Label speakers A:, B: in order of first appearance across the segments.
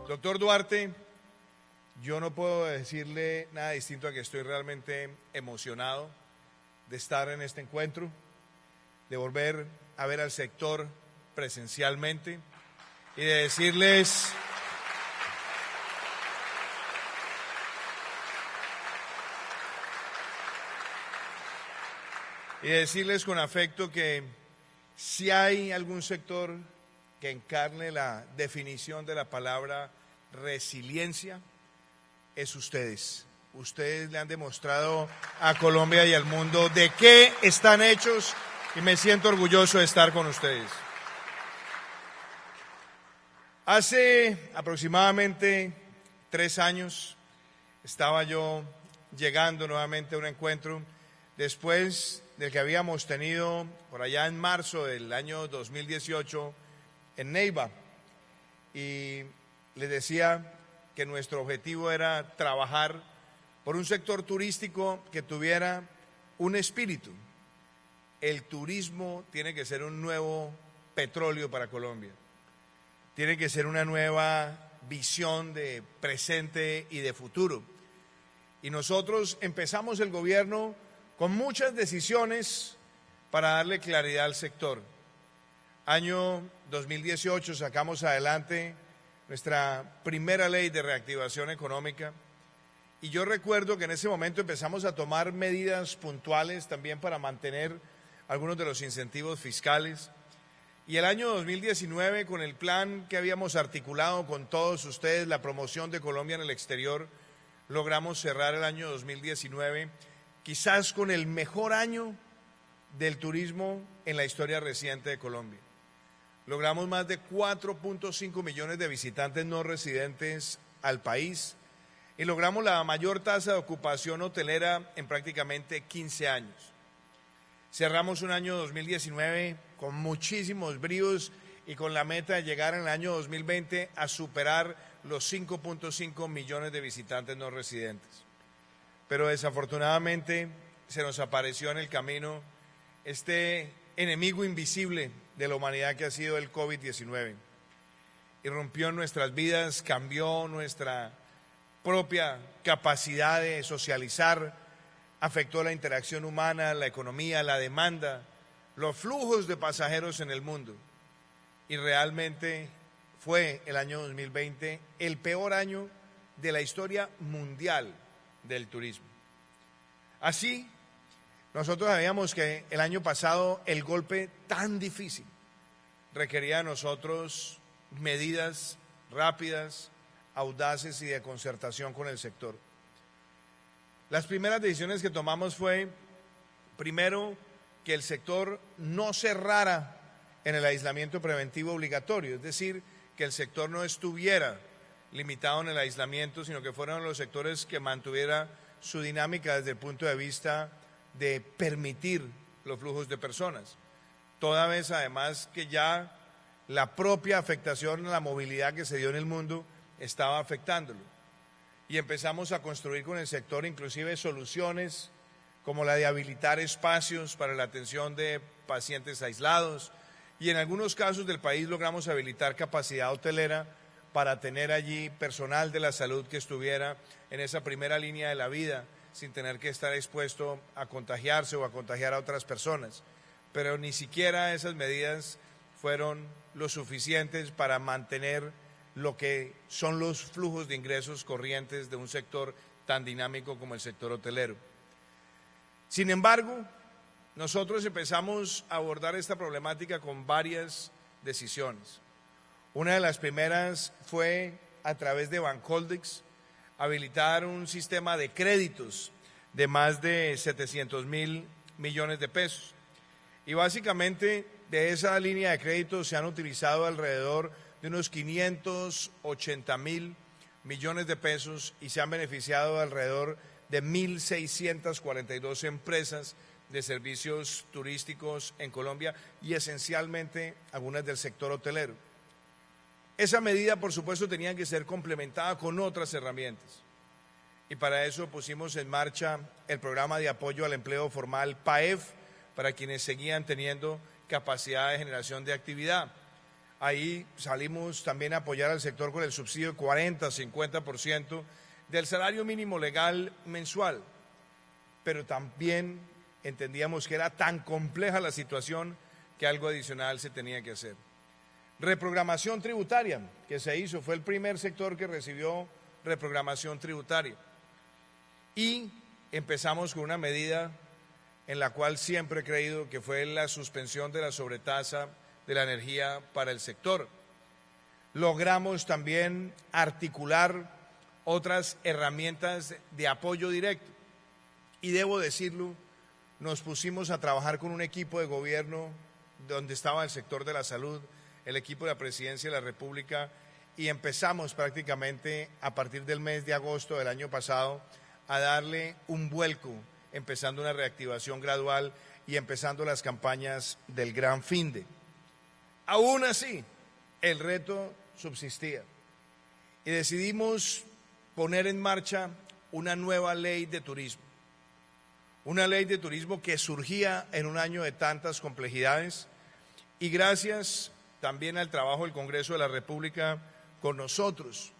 A: Doctor Duarte, yo no puedo decirle nada distinto a que estoy realmente emocionado de estar en este encuentro, de volver a ver al sector presencialmente y de decirles con afecto que si hay algún sector que encarne la definición de la palabra resiliencia, es ustedes. Ustedes le han demostrado a Colombia y al mundo de qué están hechos y me siento orgulloso de estar con ustedes. Hace aproximadamente 3 años estaba yo llegando nuevamente a un encuentro después del que habíamos tenido por allá en marzo del año 2018 en Neiva, y les decía que nuestro objetivo era trabajar por un sector turístico que tuviera un espíritu. El turismo tiene que ser un nuevo petróleo para Colombia, tiene que ser una nueva visión de presente y de futuro. Y nosotros empezamos el gobierno con muchas decisiones para darle claridad al sector. Año 2018 sacamos adelante nuestra primera ley de reactivación económica y yo recuerdo que en ese momento empezamos a tomar medidas puntuales también para mantener algunos de los incentivos fiscales. Y el año 2019, con el plan que habíamos articulado con todos ustedes, la promoción de Colombia en el exterior, logramos cerrar el año 2019 quizás con el mejor año del turismo en la historia reciente de Colombia. Logramos más de 4.5 millones de visitantes no residentes al país y logramos la mayor tasa de ocupación hotelera en prácticamente 15 años. Cerramos un año 2019 con muchísimos bríos y con la meta de llegar en el año 2020 a superar los 5.5 millones de visitantes no residentes. Pero desafortunadamente se nos apareció en el camino este enemigo invisible de la humanidad que ha sido el COVID-19. Irrumpió en nuestras vidas, cambió nuestra propia capacidad de socializar, afectó la interacción humana, la economía, la demanda, los flujos de pasajeros en el mundo. Y realmente fue el año 2020 el peor año de la historia mundial del turismo. Así, nosotros sabíamos que el año pasado el golpe tan difícil requería de nosotros medidas rápidas, audaces y de concertación con el sector. Las primeras decisiones que tomamos fue, primero, que el sector no cerrara en el aislamiento preventivo obligatorio, es decir, que el sector no estuviera limitado en el aislamiento, sino que fueran los sectores que mantuviera su dinámica desde el punto de vista de permitir los flujos de personas, toda vez además que ya la propia afectación a la movilidad que se dio en el mundo estaba afectándolo. Y empezamos a construir con el sector inclusive soluciones como la de habilitar espacios para la atención de pacientes aislados y en algunos casos del país logramos habilitar capacidad hotelera para tener allí personal de la salud que estuviera en esa primera línea de la vida sin tener que estar expuesto a contagiarse o a contagiar a otras personas. Pero ni siquiera esas medidas fueron lo suficientes para mantener lo que son los flujos de ingresos corrientes de un sector tan dinámico como el sector hotelero. Sin embargo, nosotros empezamos a abordar esta problemática con varias decisiones. Una de las primeras fue a través de Bancoldex habilitar un sistema de créditos de más de 700.000 millones de pesos. Y básicamente de esa línea de créditos se han utilizado alrededor de unos 580.000 millones de pesos y se han beneficiado alrededor de 1.642 empresas de servicios turísticos en Colombia y esencialmente algunas del sector hotelero. Esa medida, por supuesto, tenía que ser complementada con otras herramientas. y para eso pusimos en marcha el programa de apoyo al empleo formal PAEF para quienes seguían teniendo capacidad de generación de actividad. Ahí salimos también a apoyar al sector con el subsidio de 40-50% del salario mínimo legal mensual, pero también entendíamos que era tan compleja la situación que algo adicional se tenía que hacer. Reprogramación tributaria que se hizo, fue el primer sector que recibió reprogramación tributaria. Y empezamos con una medida en la cual siempre he creído que fue la suspensión de la sobretasa de la energía para el sector. Logramos también articular otras herramientas de apoyo directo. Y debo decirlo, nos pusimos a trabajar con un equipo de gobierno donde estaba el sector de la salud, el equipo de la Presidencia de la República, y empezamos prácticamente a partir del mes de agosto del año pasado a darle un vuelco, empezando una reactivación gradual y empezando las campañas del Gran Finde. Aún así, el reto subsistía y decidimos poner en marcha una nueva ley de turismo. Una ley de turismo que surgía en un año de tantas complejidades y gracias también al trabajo del Congreso de la República con nosotros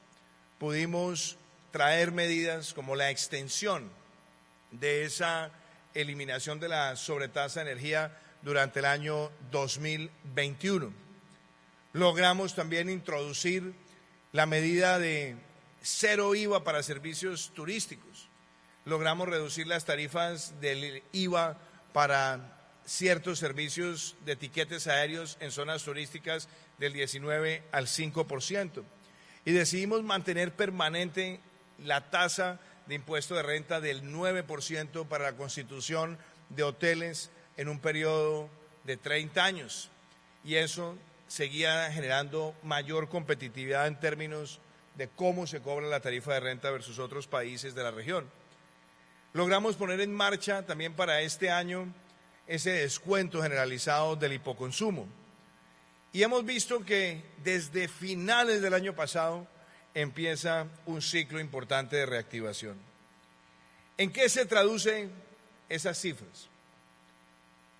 A: pudimos traer medidas como la extensión de esa eliminación de la sobretasa de energía durante el año 2021. Logramos también introducir la medida de cero IVA para servicios turísticos. Logramos reducir las tarifas del IVA para ciertos servicios de tiquetes aéreos en zonas turísticas del 19 al 5%. Y decidimos mantener permanente la tasa de impuesto de renta del 9% para la constitución de hoteles en un periodo de 30 años. Y eso seguía generando mayor competitividad en términos de cómo se cobra la tarifa de renta versus otros países de la región. Logramos poner en marcha también para este año ese descuento generalizado del hipoconsumo. Y hemos visto que desde finales del año pasado empieza un ciclo importante de reactivación. ¿En qué se traducen esas cifras?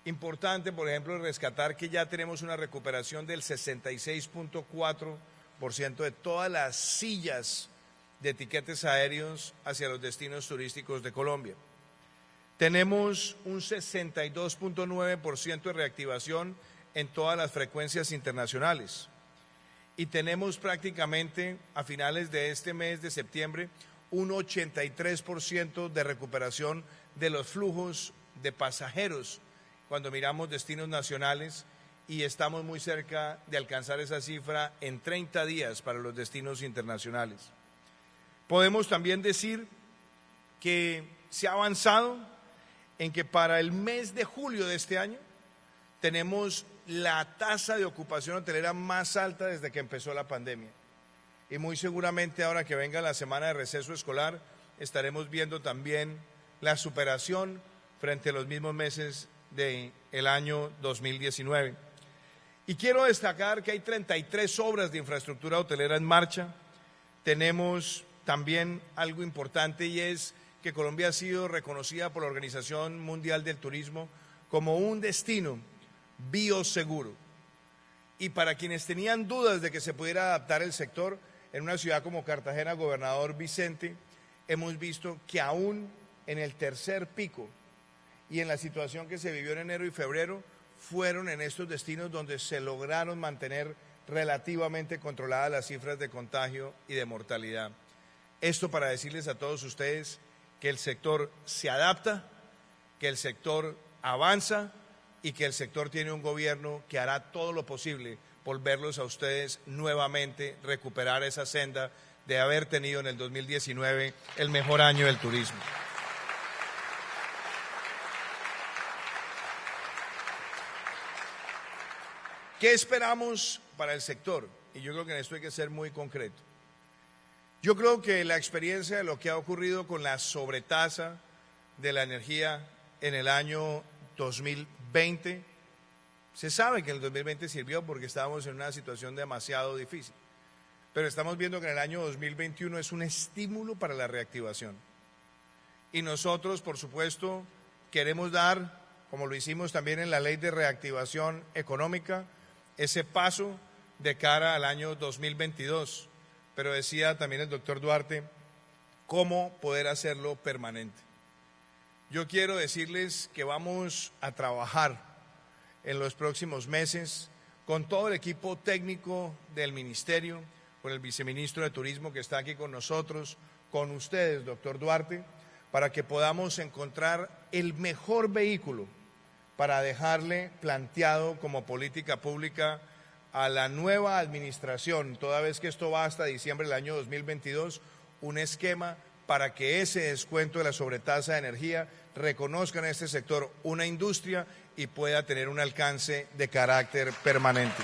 A: Importante, por ejemplo, rescatar que ya tenemos una recuperación del 66.4% de todas las sillas de tiquetes aéreos hacia los destinos turísticos de Colombia. Tenemos un 62.9% de reactivación en todas las frecuencias internacionales. Y tenemos prácticamente a finales de este mes de septiembre un 83% de recuperación de los flujos de pasajeros cuando miramos destinos nacionales y estamos muy cerca de alcanzar esa cifra en 30 días para los destinos internacionales. Podemos también decir que se ha avanzado en que para el mes de julio de este año tenemos la tasa de ocupación hotelera más alta desde que empezó la pandemia. Y muy seguramente ahora que venga la semana de receso escolar estaremos viendo también la superación frente a los mismos meses del año 2019. Y quiero destacar que hay 33 obras de infraestructura hotelera en marcha. Tenemos también algo importante y es que Colombia ha sido reconocida por la Organización Mundial del Turismo como un destino bioseguro. Y para quienes tenían dudas de que se pudiera adaptar el sector, en una ciudad como Cartagena, Gobernador Vicente, hemos visto que aún en el tercer pico y en la situación que se vivió en enero y febrero, fueron en estos destinos donde se lograron mantener relativamente controladas las cifras de contagio y de mortalidad. Esto para decirles a todos ustedes que el sector se adapta, que el sector avanza y que el sector tiene un gobierno que hará todo lo posible por verlos a ustedes nuevamente recuperar esa senda de haber tenido en el 2019 el mejor año del turismo. ¿Qué esperamos para el sector? Y yo creo que en esto hay que ser muy concreto. Yo creo que la experiencia de lo que ha ocurrido con la sobretasa de la energía en el año 2020, se sabe que en el 2020 sirvió porque estábamos en una situación demasiado difícil, pero estamos viendo que en el año 2021 es un estímulo para la reactivación. y nosotros, por supuesto, queremos dar, como lo hicimos también en la Ley de Reactivación Económica, ese paso de cara al año 2022. Pero decía también el doctor Duarte, cómo poder hacerlo permanente. Yo quiero decirles que vamos a trabajar en los próximos meses con todo el equipo técnico del ministerio, con el viceministro de Turismo que está aquí con nosotros, con ustedes, doctor Duarte, para que podamos encontrar el mejor vehículo para dejarle planteado como política pública a la nueva administración, toda vez que esto va hasta diciembre del año 2022, un esquema para que ese descuento de la sobretasa de energía reconozca en este sector una industria y pueda tener un alcance de carácter permanente.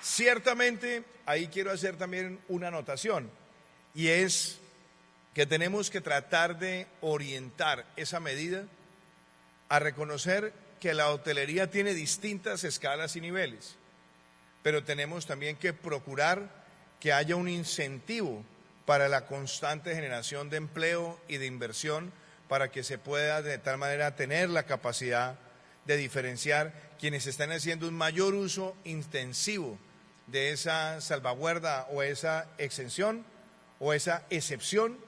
A: Ciertamente, ahí quiero hacer también una anotación, y es que tenemos que tratar de orientar esa medida a reconocer que la hotelería tiene distintas escalas y niveles, pero tenemos también que procurar que haya un incentivo para la constante generación de empleo y de inversión para que se pueda de tal manera tener la capacidad de diferenciar quienes están haciendo un mayor uso intensivo de esa salvaguarda o esa exención o esa excepción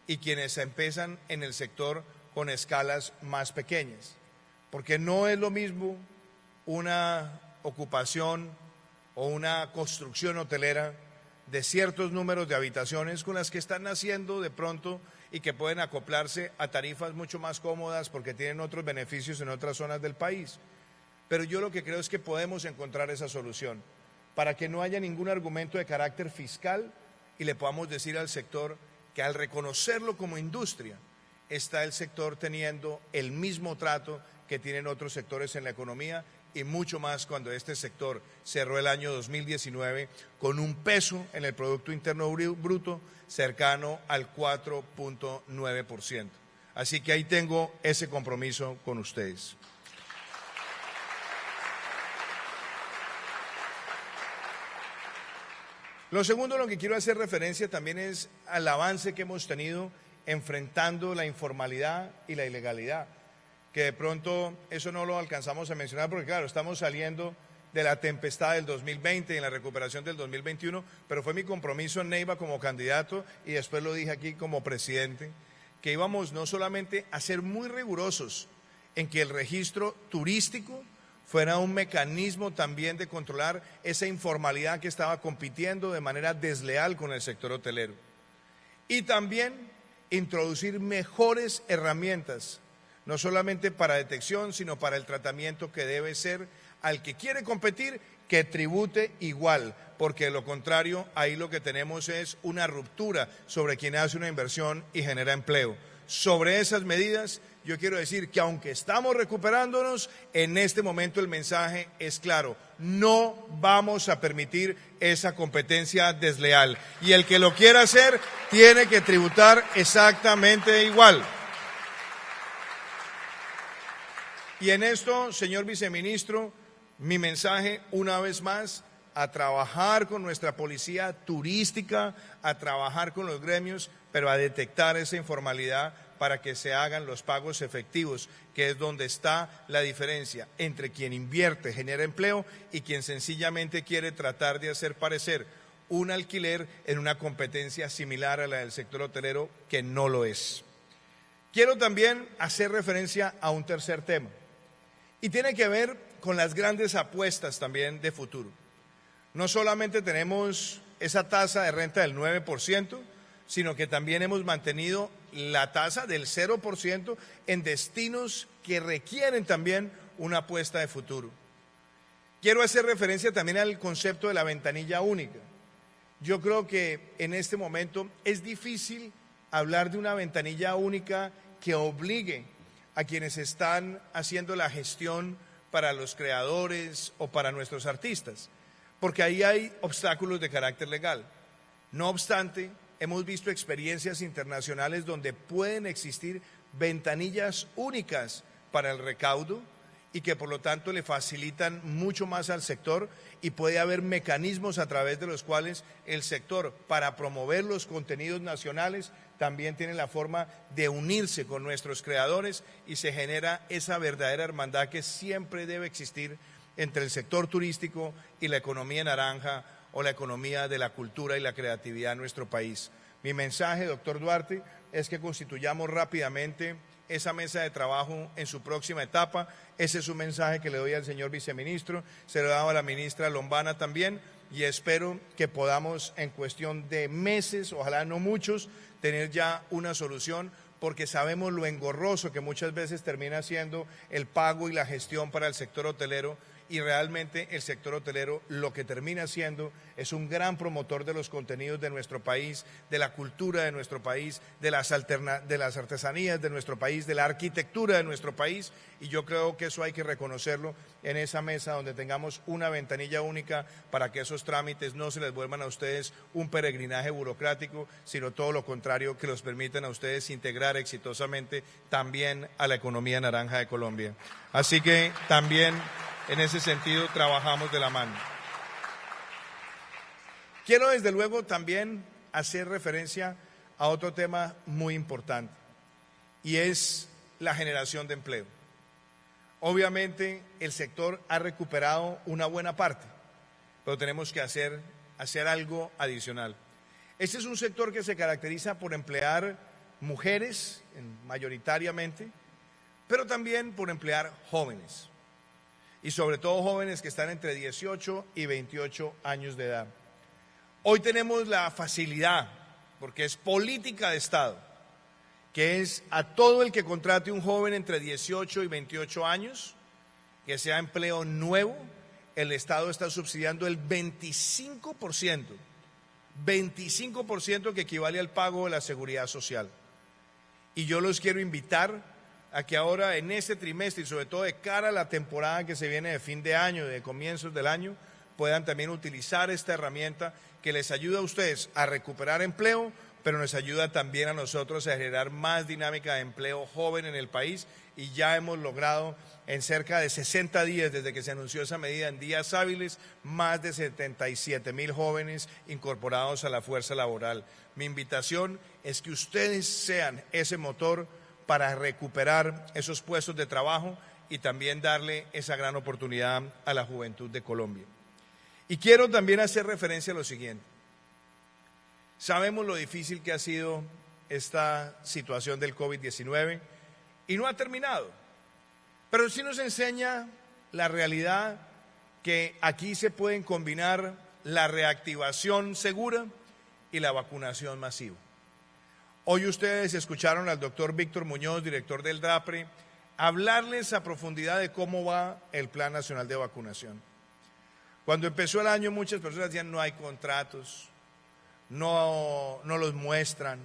A: y quienes empiezan en el sector con escalas más pequeñas. Porque no es lo mismo una ocupación o una construcción hotelera de ciertos números de habitaciones con las que están naciendo de pronto y que pueden acoplarse a tarifas mucho más cómodas porque tienen otros beneficios en otras zonas del país. Pero yo lo que creo es que podemos encontrar esa solución para que no haya ningún argumento de carácter fiscal y le podamos decir al sector que al reconocerlo como industria, está el sector teniendo el mismo trato que tienen otros sectores en la economía y mucho más cuando este sector cerró el año 2019 con un peso en el Producto Interno Bruto cercano al 4.9%. Así que ahí tengo ese compromiso con ustedes. Lo segundo a lo que quiero hacer referencia también es al avance que hemos tenido enfrentando la informalidad y la ilegalidad, que de pronto eso no lo alcanzamos a mencionar porque claro, estamos saliendo de la tempestad del 2020 y en la recuperación del 2021, pero fue mi compromiso en Neiva como candidato y después lo dije aquí como presidente, que íbamos no solamente a ser muy rigurosos en que el registro turístico fuera un mecanismo también de controlar esa informalidad que estaba compitiendo de manera desleal con el sector hotelero. Y también introducir mejores herramientas, no solamente para detección, sino para el tratamiento que debe ser al que quiere competir, que tribute igual, porque de lo contrario, ahí lo que tenemos es una ruptura sobre quien hace una inversión y genera empleo. Sobre esas medidas, yo quiero decir que aunque estamos recuperándonos, en este momento el mensaje es claro, no vamos a permitir esa competencia desleal. Y el que lo quiera hacer, tiene que tributar exactamente igual. Y en esto, señor viceministro, mi mensaje una vez más, a trabajar con nuestra policía turística, a trabajar con los gremios, pero a detectar esa informalidad para que se hagan los pagos efectivos, que es donde está la diferencia entre quien invierte, genera empleo y quien sencillamente quiere tratar de hacer parecer un alquiler en una competencia similar a la del sector hotelero, que no lo es. Quiero también hacer referencia a un tercer tema y tiene que ver con las grandes apuestas también de futuro. No solamente tenemos esa tasa de renta del 9%, sino que también hemos mantenido la tasa del 0% en destinos que requieren también una apuesta de futuro. Quiero hacer referencia también al concepto de la ventanilla única. Yo creo que en este momento es difícil hablar de una ventanilla única que obligue a quienes están haciendo la gestión para los creadores o para nuestros artistas, porque ahí hay obstáculos de carácter legal. No obstante, hemos visto experiencias internacionales donde pueden existir ventanillas únicas para el recaudo y que por lo tanto le facilitan mucho más al sector, y puede haber mecanismos a través de los cuales el sector, para promover los contenidos nacionales, también tiene la forma de unirse con nuestros creadores y se genera esa verdadera hermandad que siempre debe existir entre el sector turístico y la economía naranja o la economía de la cultura y la creatividad en nuestro país. Mi mensaje, doctor Duarte, es que constituyamos rápidamente esa mesa de trabajo en su próxima etapa. Ese es un mensaje que le doy al señor viceministro, se lo he dado a la ministra Lombana también, y espero que podamos en cuestión de meses, ojalá no muchos, tener ya una solución, porque sabemos lo engorroso que muchas veces termina siendo el pago y la gestión para el sector hotelero, y realmente el sector hotelero lo que termina siendo es un gran promotor de los contenidos de nuestro país, de la cultura de nuestro país, de las artesanías de nuestro país, de la arquitectura de nuestro país, y yo creo que eso hay que reconocerlo en esa mesa donde tengamos una ventanilla única para que esos trámites no se les vuelvan a ustedes un peregrinaje burocrático, sino todo lo contrario, que los permitan a ustedes integrar exitosamente también a la economía naranja de Colombia. Así que también en ese sentido trabajamos de la mano. Quiero desde luego también hacer referencia a otro tema muy importante, y es la generación de empleo. Obviamente el sector ha recuperado una buena parte, pero tenemos que hacer algo adicional. Este es un sector que se caracteriza por emplear mujeres mayoritariamente, pero también por emplear jóvenes, y sobre todo jóvenes que están entre 18 y 28 años de edad. Hoy tenemos la facilidad, porque es política de Estado, que es a todo el que contrate un joven entre 18 y 28 años, que sea empleo nuevo, el Estado está subsidiando el 25% que equivale al pago de la seguridad social. Y yo los quiero invitar a que ahora en este trimestre, y sobre todo de cara a la temporada que se viene de fin de año, de comienzos del año, puedan también utilizar esta herramienta que les ayuda a ustedes a recuperar empleo, pero nos ayuda también a nosotros a generar más dinámica de empleo joven en el país, y ya hemos logrado en cerca de 60 días desde que se anunció esa medida, en días hábiles, más de 77,000 jóvenes incorporados a la fuerza laboral. Mi invitación es que ustedes sean ese motor para recuperar esos puestos de trabajo y también darle esa gran oportunidad a la juventud de Colombia. Y quiero también hacer referencia a lo siguiente. Sabemos lo difícil que ha sido esta situación del COVID-19 y no ha terminado, pero sí nos enseña la realidad que aquí se pueden combinar la reactivación segura y la vacunación masiva. Hoy ustedes escucharon al doctor Víctor Muñoz, director del DAPRE, hablarles a profundidad de cómo va el Plan Nacional de Vacunación. Cuando empezó el año, muchas personas decían no hay contratos, no los muestran,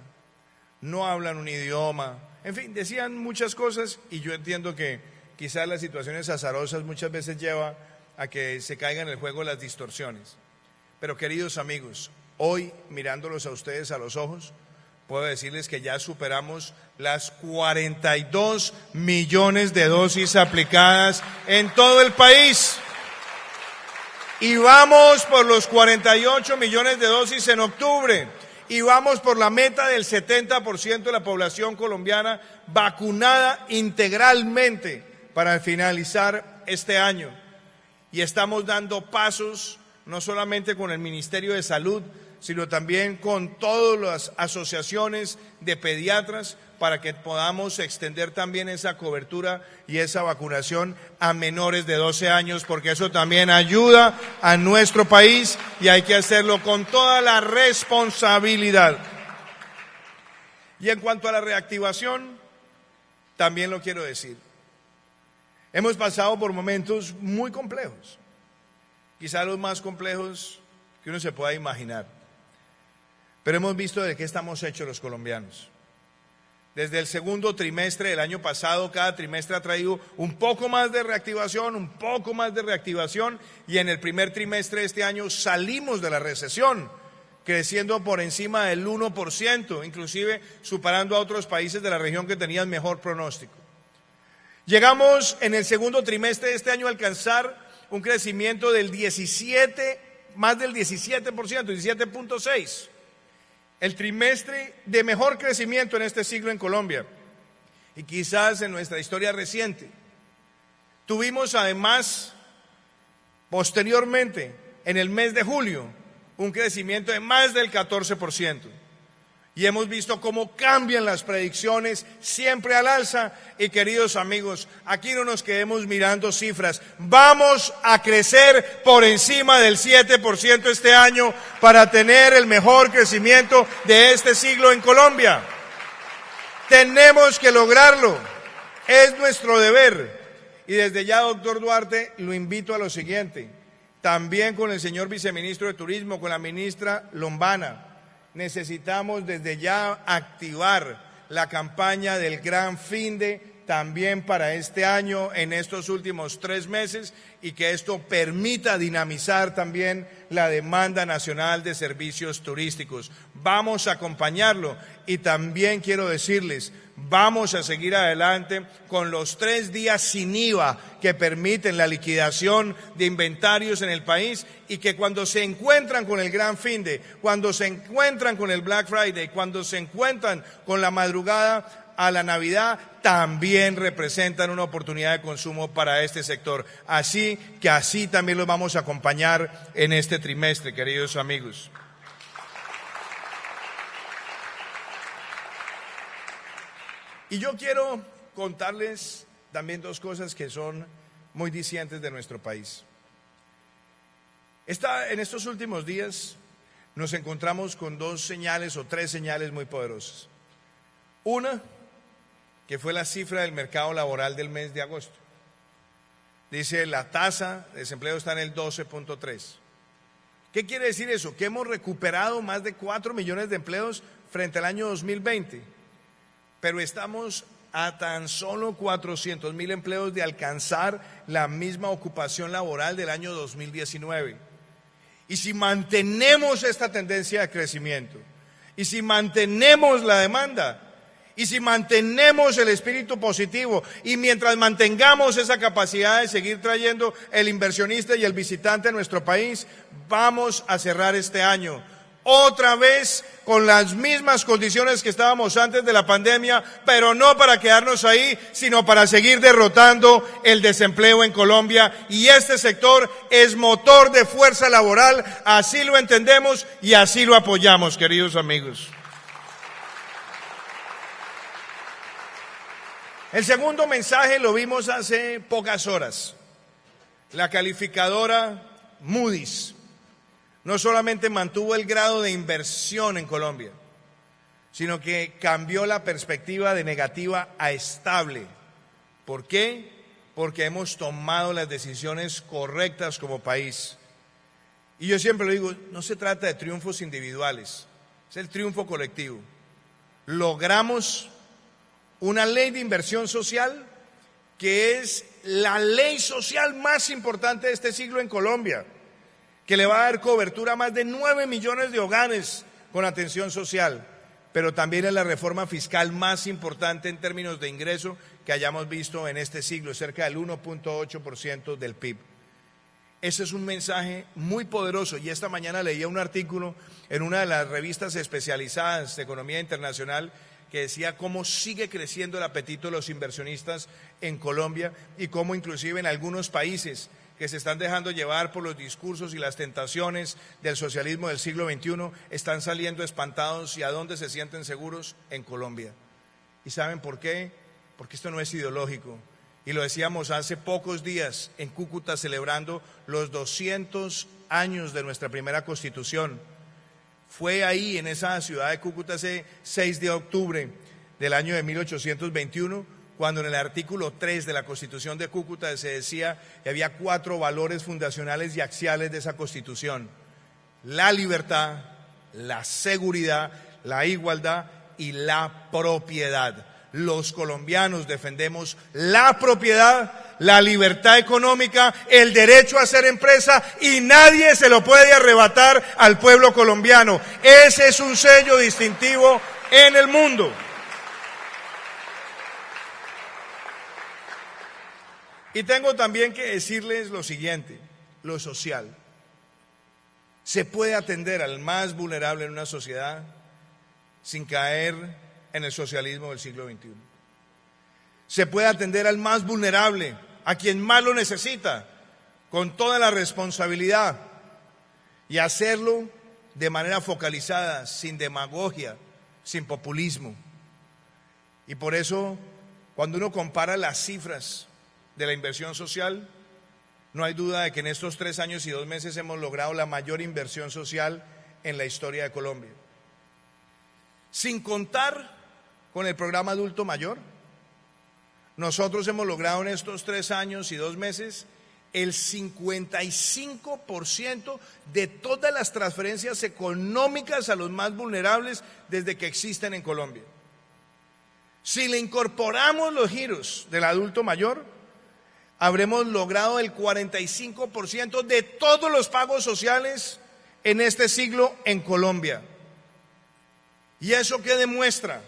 A: no hablan un idioma, en fin, decían muchas cosas, y yo entiendo que quizás las situaciones azarosas muchas veces lleva a que se caigan en el juego las distorsiones. Pero queridos amigos, hoy mirándolos a ustedes a los ojos, puedo decirles que ya superamos las 42 millones de dosis aplicadas en todo el país. Y vamos por los 48 millones de dosis en octubre. Y vamos por la meta del 70% de la población colombiana vacunada integralmente para finalizar este año. Y estamos dando pasos no solamente con el Ministerio de Salud, sino también con todas las asociaciones de pediatras para que podamos extender también esa cobertura y esa vacunación a menores de 12 años, porque eso también ayuda a nuestro país y hay que hacerlo con toda la responsabilidad. Y en cuanto a la reactivación, también lo quiero decir. Hemos pasado por momentos muy complejos, quizá los más complejos que uno se pueda imaginar. Pero hemos visto de qué estamos hechos los colombianos. Desde el segundo trimestre del año pasado, cada trimestre ha traído un poco más de reactivación, y en el primer trimestre de este año salimos de la recesión, creciendo por encima del 1%, inclusive superando a otros países de la región que tenían mejor pronóstico. Llegamos en el segundo trimestre de este año a alcanzar un crecimiento del 17, más del 17%, 17.6%. El trimestre de mejor crecimiento en este siglo en Colombia y quizás en nuestra historia reciente. Tuvimos además, posteriormente, en el mes de julio, un crecimiento de más del 14%. Y hemos visto cómo cambian las predicciones siempre al alza. Y queridos amigos, aquí no nos quedemos mirando cifras. Vamos a crecer por encima del 7% este año para tener el mejor crecimiento de este siglo en Colombia. Tenemos que lograrlo. Es nuestro deber. Y desde ya, doctor Duarte, lo invito a lo siguiente. También con el señor viceministro de Turismo, con la ministra Lombana, necesitamos desde ya activar la campaña del Gran Finde también para este año, en estos últimos 3 meses, y que esto permita dinamizar también la demanda nacional de servicios turísticos. Vamos a acompañarlo y también quiero decirles, vamos a seguir adelante con los 3 días sin IVA que permiten la liquidación de inventarios en el país y que cuando se encuentran con el Gran Finde, cuando se encuentran con el Black Friday, cuando se encuentran con la madrugada a la Navidad, también representan una oportunidad de consumo para este sector. Así también los vamos a acompañar en este trimestre, queridos amigos. Y yo quiero contarles también 2 cosas que son muy dicientes de nuestro país. En estos últimos días nos encontramos con 2 señales o 3 señales muy poderosas. Una, que fue la cifra del mercado laboral del mes de agosto. Dice, la tasa de desempleo está en el 12.3. ¿Qué quiere decir eso? Que hemos recuperado más de 4 millones de empleos frente al año 2020. Pero estamos a tan solo 400,000 empleos de alcanzar la misma ocupación laboral del año 2019. Y si mantenemos esta tendencia de crecimiento, y si mantenemos la demanda, y si mantenemos el espíritu positivo, y mientras mantengamos esa capacidad de seguir trayendo el inversionista y el visitante a nuestro país, vamos a cerrar este año otra vez con las mismas condiciones que estábamos antes de la pandemia, pero no para quedarnos ahí, sino para seguir derrotando el desempleo en Colombia. Y este sector es motor de fuerza laboral, así lo entendemos y así lo apoyamos, queridos amigos. El segundo mensaje lo vimos hace pocas horas. La calificadora Moody's no solamente mantuvo el grado de inversión en Colombia, sino que cambió la perspectiva de negativa a estable. ¿Por qué? Porque hemos tomado las decisiones correctas como país. Y yo siempre lo digo, no se trata de triunfos individuales, es el triunfo colectivo. Logramos una ley de inversión social que es la ley social más importante de este siglo en Colombia, que le va a dar cobertura a más de 9 millones de hogares con atención social, pero también es la reforma fiscal más importante en términos de ingreso que hayamos visto en este siglo, cerca del 1.8% del PIB. Ese es un mensaje muy poderoso y esta mañana leía un artículo en una de las revistas especializadas de economía internacional que decía cómo sigue creciendo el apetito de los inversionistas en Colombia y cómo inclusive en algunos países que se están dejando llevar por los discursos y las tentaciones del socialismo del siglo XXI, están saliendo espantados. ¿Y a dónde se sienten seguros? En Colombia. ¿Y saben por qué? Porque esto no es ideológico. Y lo decíamos hace pocos días en Cúcuta, celebrando los 200 años de nuestra primera Constitución. Fue ahí, en esa ciudad de Cúcuta, ese 6 de octubre del año de 1821, cuando en el artículo 3 de la Constitución de Cúcuta se decía que había 4 valores fundacionales y axiales de esa Constitución: la libertad, la seguridad, la igualdad y la propiedad. Los colombianos defendemos la propiedad, la libertad económica, el derecho a hacer empresa, y nadie se lo puede arrebatar al pueblo colombiano. Ese es un sello distintivo en el mundo. Y tengo también que decirles lo siguiente, lo social. Se puede atender al más vulnerable en una sociedad sin caer en el socialismo del siglo XXI. Se puede atender al más vulnerable, a quien más lo necesita, con toda la responsabilidad y hacerlo de manera focalizada, sin demagogia, sin populismo. Y por eso, cuando uno compara las cifras de la inversión social, no hay duda de que en estos 3 años y 2 meses hemos logrado la mayor inversión social en la historia de Colombia. Sin contar con el programa adulto mayor, nosotros hemos logrado en estos 3 años y 2 meses el 55% de todas las transferencias económicas a los más vulnerables desde que existen en Colombia. Si le incorporamos los giros del adulto mayor, habremos logrado el 45% de todos los pagos sociales en este siglo en Colombia. ¿Y eso qué demuestra?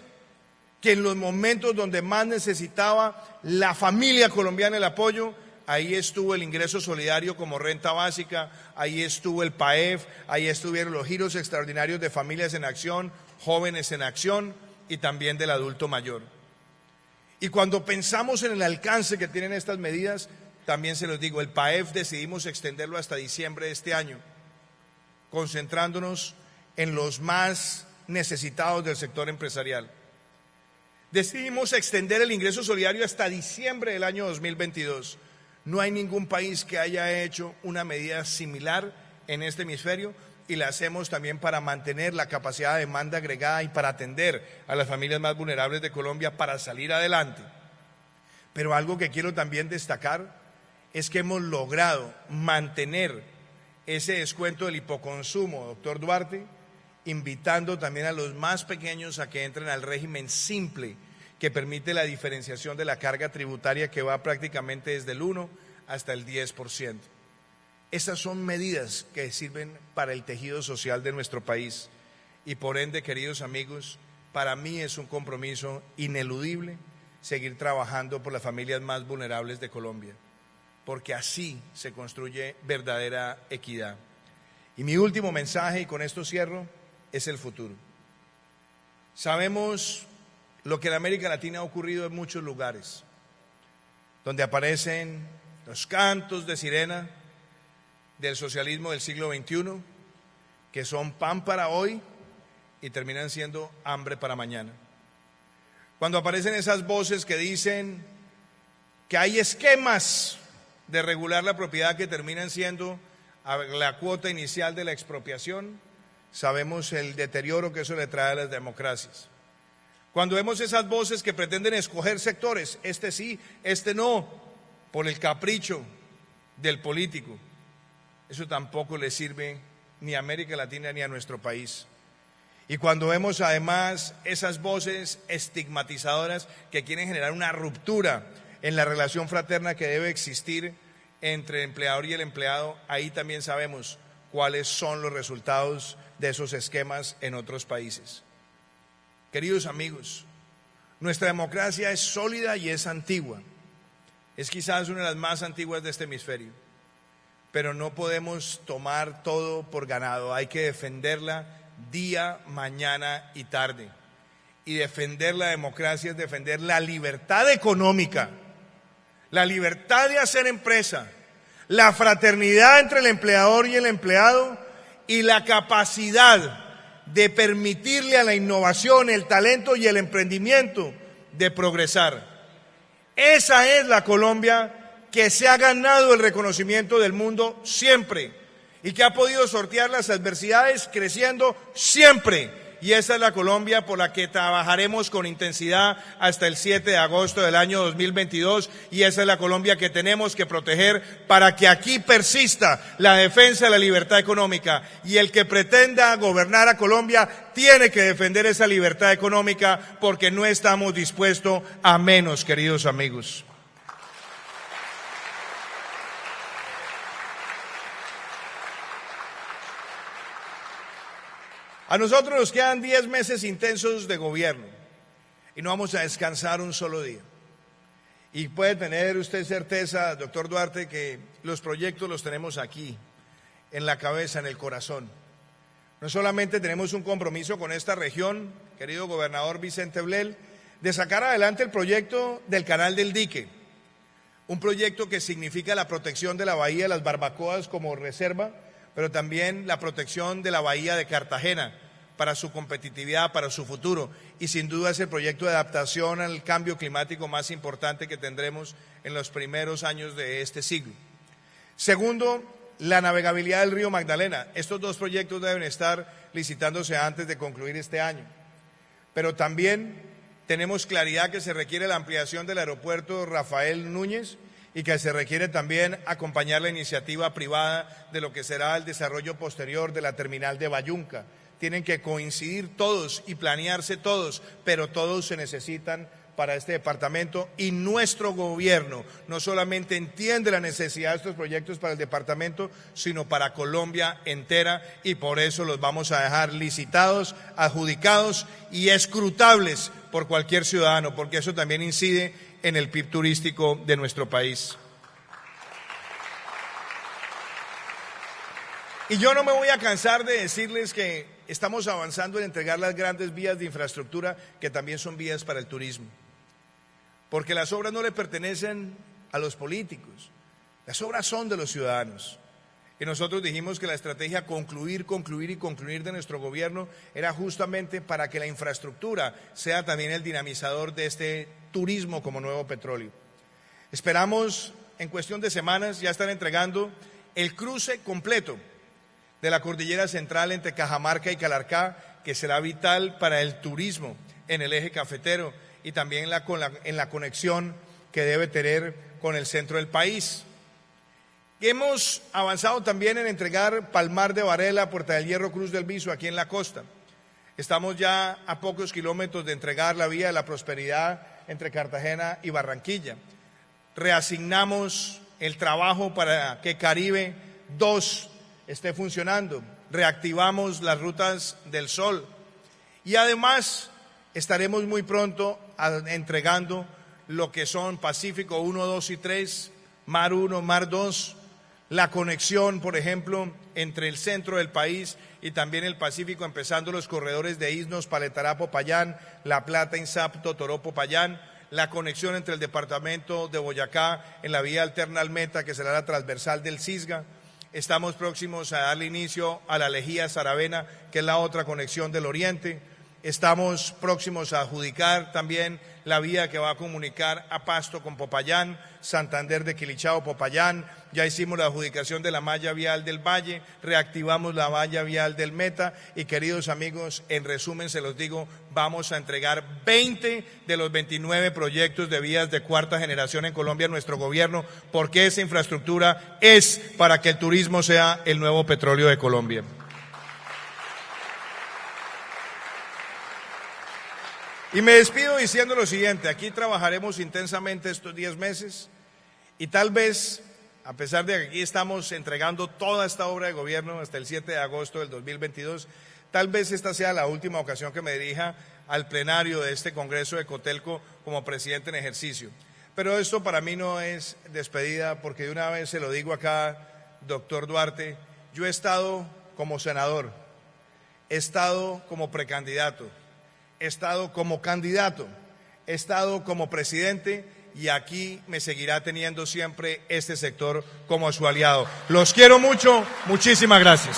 A: Que en los momentos donde más necesitaba la familia colombiana el apoyo, ahí estuvo el ingreso solidario como renta básica, ahí estuvo el PAEF, ahí estuvieron los giros extraordinarios de Familias en Acción, Jóvenes en Acción y también del adulto mayor. Y cuando pensamos en el alcance que tienen estas medidas, también se los digo, el PAEF decidimos extenderlo hasta diciembre de este año, concentrándonos en los más necesitados del sector empresarial. Decidimos extender el ingreso solidario hasta diciembre del año 2022. No hay ningún país que haya hecho una medida similar en este hemisferio y la hacemos también para mantener la capacidad de demanda agregada y para atender a las familias más vulnerables de Colombia para salir adelante. Pero algo que quiero también destacar es que hemos logrado mantener ese descuento del hipoconsumo, doctor Duarte, invitando también a los más pequeños a que entren al régimen simple que permite la diferenciación de la carga tributaria que va prácticamente desde el 1 hasta el 10%. Esas son medidas que sirven para el tejido social de nuestro país y por ende, queridos amigos, para mí es un compromiso ineludible seguir trabajando por las familias más vulnerables de Colombia, porque así se construye verdadera equidad. Y mi último mensaje, y con esto cierro, es el futuro. Sabemos lo que en América Latina ha ocurrido en muchos lugares, donde aparecen los cantos de sirena del socialismo del siglo XXI, que son pan para hoy y terminan siendo hambre para mañana. Cuando aparecen esas voces que dicen que hay esquemas de regular la propiedad que terminan siendo la cuota inicial de la expropiación, sabemos el deterioro que eso le trae a las democracias. Cuando vemos esas voces que pretenden escoger sectores, este sí, este no, por el capricho del político, eso tampoco le sirve ni a América Latina ni a nuestro país. Y cuando vemos además esas voces estigmatizadoras que quieren generar una ruptura en la relación fraterna que debe existir entre el empleador y el empleado, ahí también sabemos cuáles son los resultados de esos esquemas en otros países. Queridos amigos, nuestra democracia es sólida y es antigua. Es quizás una de las más antiguas de este hemisferio, pero no podemos tomar todo por ganado. Hay que defenderla día, mañana y tarde. Y defender la democracia es defender la libertad económica, la libertad de hacer empresa, la fraternidad entre el empleador y el empleado y la capacidad de permitirle a la innovación, el talento y el emprendimiento de progresar. Esa es la Colombia que se ha ganado el reconocimiento del mundo siempre y que ha podido sortear las adversidades creciendo siempre. Y esa es la Colombia por la que trabajaremos con intensidad hasta el 7 de agosto del año 2022 y esa es la Colombia que tenemos que proteger para que aquí persista la defensa de la libertad económica y el que pretenda gobernar a Colombia tiene que defender esa libertad económica porque no estamos dispuestos a menos, queridos amigos. A nosotros nos quedan 10 meses intensos de gobierno y no vamos a descansar un solo día. Y puede tener usted certeza, doctor Duarte, que los proyectos los tenemos aquí, en la cabeza, en el corazón. No solamente tenemos un compromiso con esta región, querido gobernador Vicente Blel, de sacar adelante el proyecto del Canal del Dique, un proyecto que significa la protección de la bahía de las Barbacoas como reserva, pero también la protección de la bahía de Cartagena para su competitividad, para su futuro, y sin duda es el proyecto de adaptación al cambio climático más importante que tendremos en los primeros años de este siglo. Segundo, la navegabilidad del río Magdalena. Estos dos proyectos deben estar licitándose antes de concluir este año. Pero también tenemos claridad que se requiere la ampliación del aeropuerto Rafael Núñez y que se requiere también acompañar la iniciativa privada de lo que será el desarrollo posterior de la terminal de Bayunca. Tienen que coincidir todos y planearse todos, pero todos se necesitan para este departamento, y nuestro gobierno no solamente entiende la necesidad de estos proyectos para el departamento, sino para Colombia entera, y por eso los vamos a dejar licitados, adjudicados y escrutables por cualquier ciudadano, porque eso también incide en el PIB turístico de nuestro país. Y yo no me voy a cansar de decirles que estamos avanzando en entregar las grandes vías de infraestructura, que también son vías para el turismo. Porque las obras no le pertenecen a los políticos, las obras son de los ciudadanos. Y nosotros dijimos que la estrategia concluir de nuestro gobierno era justamente para que la infraestructura sea también el dinamizador de este turismo como nuevo petróleo. Esperamos en cuestión de semanas ya estar entregando el cruce completo de la cordillera central entre Cajamarca y Calarcá, que será vital para el turismo en el eje cafetero y también en la conexión que debe tener con el centro del país. Hemos avanzado también en entregar Palmar de Varela, Puerta del Hierro, Cruz del Viso, aquí en la costa. Estamos ya a pocos kilómetros de entregar la vía de la prosperidad entre Cartagena y Barranquilla. Reasignamos el trabajo para que Caribe 2 esté funcionando. Reactivamos las rutas del Sol. Y además estaremos muy pronto entregando lo que son Pacífico 1, 2 y 3, Mar 1, Mar 2, la conexión, por ejemplo, entre el centro del país y también el Pacífico, empezando los corredores de Isnos, Paletará, Popayán, La Plata, Insapto, Toró, Popayán, la conexión entre el departamento de Boyacá en la vía alterna al Meta, que será la transversal del Cisga. Estamos próximos a darle inicio a la Lejía Saravena, que es la otra conexión del oriente. Estamos próximos a adjudicar también la vía que va a comunicar a Pasto con Popayán, Santander de Quilichao, Popayán. Ya hicimos la adjudicación de la malla vial del Valle, reactivamos la malla vial del Meta y, queridos amigos, en resumen se los digo, vamos a entregar 20 de los 29 proyectos de vías de cuarta generación en Colombia en nuestro gobierno, porque esa infraestructura es para que el turismo sea el nuevo petróleo de Colombia. Y me despido diciendo lo siguiente: aquí trabajaremos intensamente estos 10 meses y tal vez, a pesar de que aquí estamos entregando toda esta obra de gobierno hasta el 7 de agosto del 2022, tal vez esta sea la última ocasión que me dirija al plenario de este Congreso de Cotelco como presidente en ejercicio. Pero esto para mí no es despedida, porque de una vez se lo digo acá, doctor Duarte, yo he estado como senador, he estado como precandidato, he estado como candidato, he estado como presidente y aquí me seguirá teniendo siempre este sector como su aliado. Los quiero mucho, muchísimas gracias.